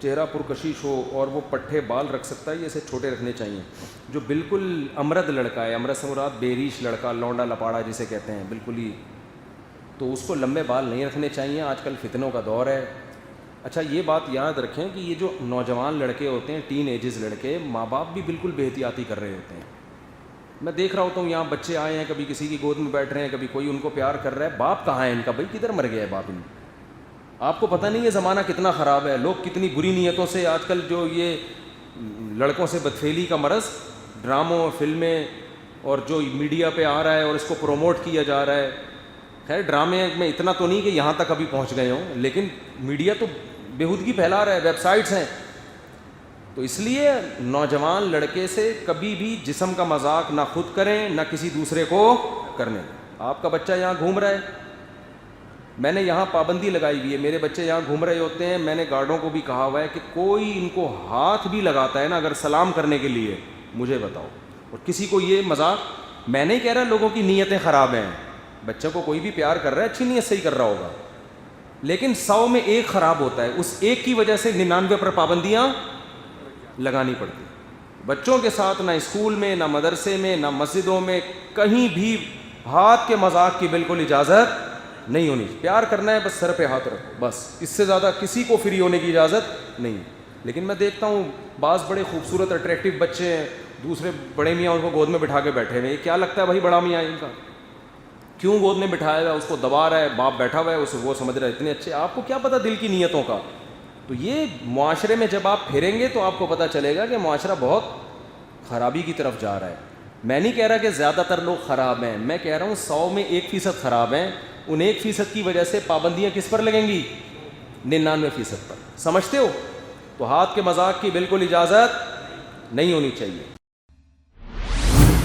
چہرہ پرکشش ہو اور وہ پٹھے بال رکھ سکتا ہے، یہ اسے چھوٹے رکھنے چاہیے. جو بالکل امرد لڑکا ہے، امرد سے مراد بیریش لڑکا، لونڈا لپاڑا جسے کہتے ہیں، بالکل ہی، تو اس کو لمبے بال نہیں رکھنے چاہیے. آج کل فتنوں کا دور ہے. اچھا یہ بات یاد رکھیں کہ یہ جو نوجوان لڑکے ہوتے ہیں، ٹین ایجز لڑکے، ماں باپ بھی بالکل بے احتیاطی کر رہے ہوتے ہیں. میں دیکھ رہا ہوتا ہوں یہاں بچے آئے ہیں، کبھی کسی کی گود میں بیٹھ رہے ہیں، کبھی کوئی ان کو پیار کر رہا ہے. باپ کہاں ہے ان کا؟ بھائی کدھر مر گیا ہے باپ ان کا؟ آپ کو پتہ نہیں یہ زمانہ کتنا خراب ہے، لوگ کتنی بری نیتوں سے آج کل جو یہ لڑکوں سے بدفعلی کا مرض، ڈراموں، فلمیں اور جو میڈیا پہ آ رہا ہے اور اس کو پروموٹ کیا جا رہا ہے. خیر ڈرامے میں اتنا تو نہیں کہ یہاں تک ابھی پہنچ گئے ہوں، لیکن میڈیا تو بےہودگی پھیلا رہا ہے، ویب سائٹس ہیں. تو اس لیے نوجوان لڑکے سے کبھی بھی جسم کا مذاق نہ خود کریں نہ کسی دوسرے کو کرنے. آپ کا بچہ یہاں گھوم رہا ہے، میں نے یہاں پابندی لگائی ہوئی ہے، میرے بچے یہاں گھوم رہے ہوتے ہیں، میں نے گارڈوں کو بھی کہا ہوا ہے کہ کوئی ان کو ہاتھ بھی لگاتا ہے نا اگر سلام کرنے کے لیے، مجھے بتاؤ. اور کسی کو یہ مذاق، میں نہیں کہہ رہا لوگوں کی نیتیں خراب ہیں، بچے کو کوئی بھی پیار کر رہا ہے اچھی نیت سے ہی کر رہا ہوگا، لیکن 100 میں ایک خراب ہوتا ہے، اس ایک کی وجہ سے 99 پر پابندیاں لگانی پڑتی. بچوں کے ساتھ نہ اسکول میں، نہ مدرسے میں، نہ مسجدوں میں، کہیں بھی ہاتھ کے مذاق کی بالکل اجازت نہیں ہونی. پیار کرنا ہے بس سر پہ ہاتھ رکھو، بس اس سے زیادہ کسی کو فری ہونے کی اجازت نہیں. لیکن میں دیکھتا ہوں بعض بڑے خوبصورت اٹریکٹیو بچے ہیں، دوسرے بڑے میاں ان کو گود میں بٹھا کے بیٹھے ہوئے. یہ کیا لگتا ہے بھائی بڑا میاں ان کا؟ کیوں گود میں بٹھایا ہوا ہے؟ اس کو دبا رہا ہے، باپ بیٹھا ہوا ہے، اسے وہ سمجھ رہا ہے اتنے اچھے. آپ کو کیا پتہ دل کی نیتوں کا؟ تو یہ معاشرے میں جب آپ پھریں گے تو آپ کو پتہ چلے گا کہ معاشرہ بہت خرابی کی طرف جا رہا ہے. میں نہیں کہہ رہا کہ زیادہ تر لوگ خراب ہیں، میں کہہ رہا ہوں 100 میں 1% خراب ہیں. ان 1% کی وجہ سے پابندیاں کس پر لگیں گی؟ 99% پر. سمجھتے ہو؟ تو ہاتھ کے مذاق کی بالکل اجازت نہیں ہونی چاہیے.